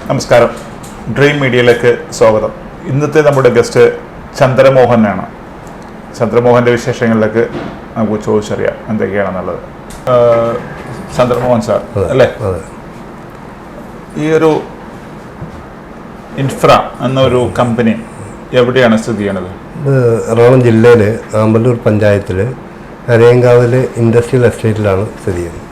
നമസ്കാരം. ഡ്രീം മീഡിയയിലേക്ക് സ്വാഗതം. ഇന്നത്തെ നമ്മുടെ ഗസ്റ്റ് ചന്ദ്രമോഹനാണ്. ചന്ദ്രമോഹൻ്റെ വിശേഷങ്ങളിലേക്ക് നമുക്ക് ചോദിച്ചറിയാം എന്തൊക്കെയാണെന്നുള്ളത്. ചന്ദ്രമോഹൻ സാർ അല്ലേ, ഈ ഒരു ഇൻഫ്ര എന്നൊരു കമ്പനി എവിടെയാണ് സ്ഥിതി ചെയ്യണത്? എറണാകുളം ജില്ലയിൽ ആമ്പല്ലൂർ പഞ്ചായത്തിൽ അരയങ്കാവിൽ ഇൻഡസ്ട്രിയൽ എസ്റ്റേറ്റിലാണ് സ്ഥിതി ചെയ്യുന്നത്.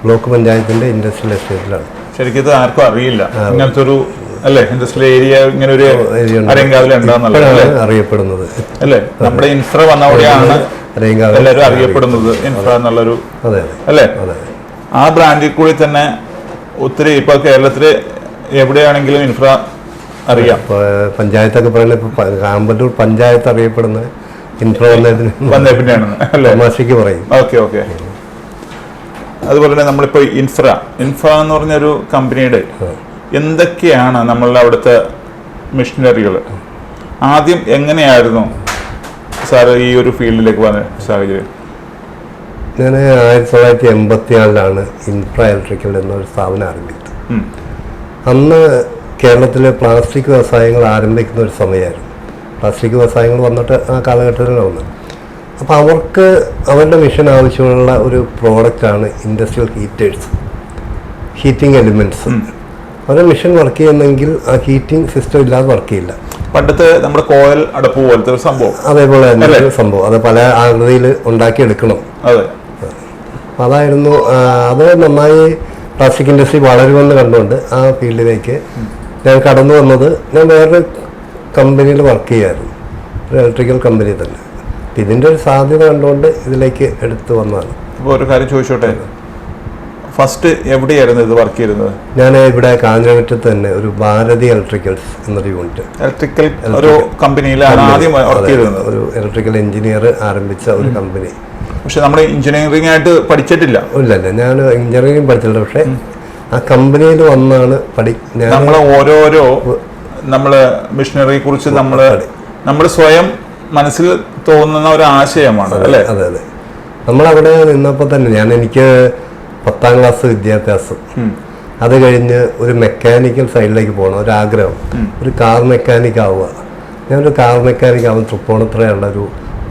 ബ്ലോക്ക് പഞ്ചായത്തിൻ്റെ ഇൻഡസ്ട്രിയൽ എസ്റ്റേറ്റിലാണ്. ശരിക്കും ഇത് ആർക്കും അറിയില്ല, ഇങ്ങനത്തെ ഒരു അല്ലേ ഇൻഡസ്ട്രിയൽ ഏരിയ ഇങ്ങനെ ഒരു അരയങ്കാവിൽ ഉണ്ടാകുന്നല്ലേ അറിയപ്പെടുന്നത് അല്ലേ. നമ്മുടെ ഇൻഫ്ര വന്നവിടെയാണ് എല്ലാവരും അറിയപ്പെടുന്നത് ഇൻഫ്ര എന്നുള്ളൊരു അല്ലേ. ആ ബ്രാൻഡിൽ കൂടി തന്നെ ഒത്തിരി ഇപ്പൊ കേരളത്തില് എവിടെയാണെങ്കിലും ഇൻഫ്ര അറിയാം. പഞ്ചായത്തൊക്കെ പറയുന്നത് ഇപ്പൊ ആമ്പല്ലൂർ പഞ്ചായത്ത് അറിയപ്പെടുന്നത് ഇൻഫ്ര വന്നേ പിന്നെയാണ് അല്ലേ, പറയും. Okay okay. അതുപോലെ തന്നെ നമ്മളിപ്പോ ഇൻഫ്ര എന്ന് പറഞ്ഞൊരു കമ്പനിയുടെ എന്തൊക്കെയാണ് നമ്മളുടെ അവിടുത്തെ മെഷീനറികൾ? ആദ്യം എങ്ങനെയായിരുന്നു സാറ് ഈ ഒരു ഫീൽഡിലേക്ക് വന്ന സാഹചര്യം? ഞാൻ 1984 ഇൻഫ്ര ഇലക്ട്രിക്കൽ എന്നൊരു സ്ഥാപനം ആരംഭിച്ചു. അന്ന് കേരളത്തിൽ പ്ലാസ്റ്റിക് വ്യവസായങ്ങൾ ആരംഭിക്കുന്ന ഒരു സമയമായിരുന്നു. പ്ലാസ്റ്റിക് വ്യവസായങ്ങൾ വന്നിട്ട് ആ കാലഘട്ടത്തിലാണ് വന്നത്. അപ്പോൾ അവർക്ക് അവരുടെ മിഷൻ ആവശ്യമുള്ള ഒരു പ്രോഡക്റ്റാണ് ഇൻഡസ്ട്രിയൽ ഹീറ്റിംഗ് എലിമെൻറ്റ്സ്. അവരുടെ മിഷൻ വർക്ക് ചെയ്യുന്നെങ്കിൽ ആ ഹീറ്റിംഗ് സിസ്റ്റം ഇല്ലാതെ വർക്ക് ചെയ്യില്ല. പണ്ടത്തെ നമ്മുടെ കോയൽ അടപ്പ് പോലത്തെ ഒരു സംഭവം, അതേപോലെ തന്നെ ഒരു സംഭവം, അത് പല ആകൃതിയിൽ ഉണ്ടാക്കിയെടുക്കണം. അതായിരുന്നു. അത് നന്നായി പ്ലാസ്റ്റിക് ഇൻഡസ്ട്രി വളരുമെന്ന് കണ്ടുകൊണ്ട് ആ ഫീൽഡിലേക്ക് ഞാൻ കടന്നു വന്നത്. ഞാൻ വേറൊരു കമ്പനിയിൽ വർക്ക് ചെയ്യായിരുന്നു, ഒരു ഇലക്ട്രിക്കൽ കമ്പനി തന്നെ. ഇതിൻ്റെ ഒരു സാധ്യത കണ്ടുകൊണ്ട് ഇതിലേക്ക് എടുത്തു വന്നതാണ്. ഇപ്പോൾ ഒരു കാര്യം ചോദിച്ചോട്ടെ, ഫസ്റ്റ് എവിടെയായിരുന്നു ഇത് വർക്ക് ചെയ്യുന്നത്? ഞാൻ ഇവിടെ കാഞ്ഞിരമറ്റത്ത് തന്നെ ഒരു ഭാരതി ഇലക്ട്രിക്കൽസ് എന്നൊരു യൂണിറ്റ്, ഇലക്ട്രിക്കൽ ഒരു കമ്പനിയിലാണ് ആദ്യം വർക്ക് ചെയ്തിരുന്നത്. ഒരു ഇലക്ട്രിക്കൽ എഞ്ചിനീയർ ആരംഭിച്ച ഒരു കമ്പനി. പക്ഷെ നമ്മൾ എഞ്ചിനീയറിംഗ് ആയിട്ട് പഠിച്ചിട്ടില്ല. ഇല്ല, ഞാൻ എഞ്ചിനീയറിംഗ് പഠിച്ചിട്ടില്ല. പക്ഷേ ആ കമ്പനിയിൽ വന്നാണ് നമ്മൾ ഓരോരോ മിഷനറിയെ കുറിച്ച് നമ്മൾ സ്വയം മനസ്സിൽ തോന്നുന്ന ഒരു ആശയമാണ് അല്ലേ. അതെ അതെ. നമ്മളവിടെ നിന്നപ്പോൾ തന്നെ എനിക്ക് 10ാം ക്ലാസ് വിദ്യാഭ്യാസം, അത് കഴിഞ്ഞ് ഒരു മെക്കാനിക്കൽ സൈഡിലേക്ക് പോകണം ഒരാഗ്രഹം, ഒരു കാർ മെക്കാനിക് ആവുക. ഞാനൊരു കാർ മെക്കാനിക് ആവുന്ന തൃപ്പൂണിത്തുറയുള്ള ഒരു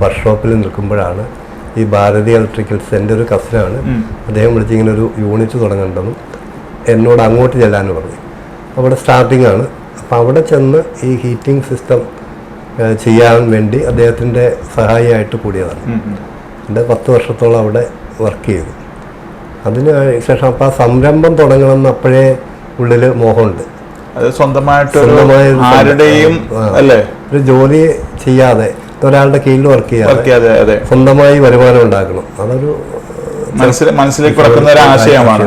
വർക്ക്ഷോപ്പിൽ നിൽക്കുമ്പോഴാണ് ഈ ഭാരതി ഇലക്ട്രിക്കൽസ്, എൻ്റെ ഒരു കസിനാണ്, അദ്ദേഹം വിളിച്ചിങ്ങനെ ഒരു യൂണിറ്റ് തുടങ്ങേണ്ടതും എന്നോട് അങ്ങോട്ട് ചെല്ലാനും പറഞ്ഞു. അവിടെ സ്റ്റാർട്ടിംഗ് ആണ്. അപ്പം അവിടെ ചെന്ന് ഈ ഹീറ്റിംഗ് സിസ്റ്റം ചെയ്യാൻ വേണ്ടി അദ്ദേഹത്തിൻ്റെ സഹായിയായിട്ട് കൂടിയതാണ്. എൻ്റെ 10 വർഷത്തോളം അവിടെ വർക്ക് ചെയ്തു. അതിന് ശേഷം അപ്പം ആ സംരംഭം തുടങ്ങണമെന്ന് അപ്പോഴേ ഉള്ളിൽ മോഹമുണ്ട്. ആരുടെയും ഒരു ജോലി ചെയ്യാതെ ഒരാളുടെ കീഴിൽ വർക്ക് ചെയ്യാതെ സ്വന്തമായി വരുമാനം ഉണ്ടാക്കണം. അതൊരു മനസ്സിലേക്ക് ഒരു ആശയമാണ്.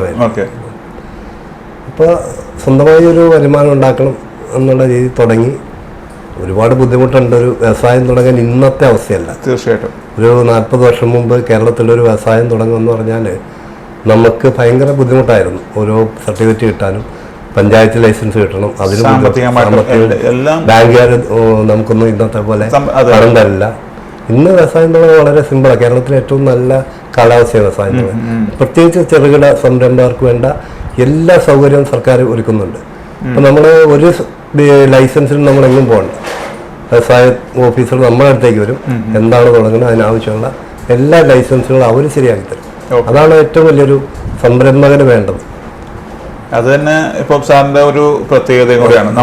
അപ്പോൾ സ്വന്തമായി ഒരു വരുമാനം ഉണ്ടാക്കണം എന്നുള്ള രീതി തുടങ്ങി. ഒരുപാട് ബുദ്ധിമുട്ടുണ്ട് ഒരു വ്യവസായം തുടങ്ങാൻ. ഇന്നത്തെ അവസ്ഥയല്ല. തീർച്ചയായിട്ടും ഒരു 40 വർഷം മുമ്പ് കേരളത്തിലൊരു വ്യവസായം തുടങ്ങുമെന്ന് പറഞ്ഞാൽ നമുക്ക് ഭയങ്കര ബുദ്ധിമുട്ടായിരുന്നു. ഓരോ സർട്ടിഫിക്കറ്റ് കിട്ടാനും പഞ്ചായത്ത് ലൈസൻസ് കിട്ടണം, അതിന് ബാങ്കുകാർ നമുക്കൊന്നും ഇന്നത്തെ പോലെ പണം തരില്ല. ഇന്ന് വ്യവസായം തുടങ്ങാൻ വളരെ സിമ്പിളാണ്. കേരളത്തിലെ ഏറ്റവും നല്ല കാലാവസ്ഥ വ്യവസായം തുടങ്ങാൻ. പ്രത്യേകിച്ച് ചെറുകിട സംരംഭകർക്ക് വേണ്ട എല്ലാ സൗകര്യവും സർക്കാർ ഒരുക്കുന്നുണ്ട്. അപ്പം നമ്മൾ ഒരു ലൈസൻസിന് നമ്മളെങ്ങും പോകണ്ട. വ്യവസായ ഓഫീസർ നമ്മുടെ അടുത്തേക്ക് വരും, എന്താണ് തുടങ്ങുന്നത്, അതിനാവശ്യമുള്ള എല്ലാ ലൈസൻസുകളും അവർ ശരിയാക്കി തരും. അതാണ് ഏറ്റവും വലിയൊരു സംരംഭകന് വേണ്ടത്. അത് തന്നെ ഇപ്പം സാറിൻ്റെ ഒരു പ്രത്യേകതയും കൂടിയാണ്.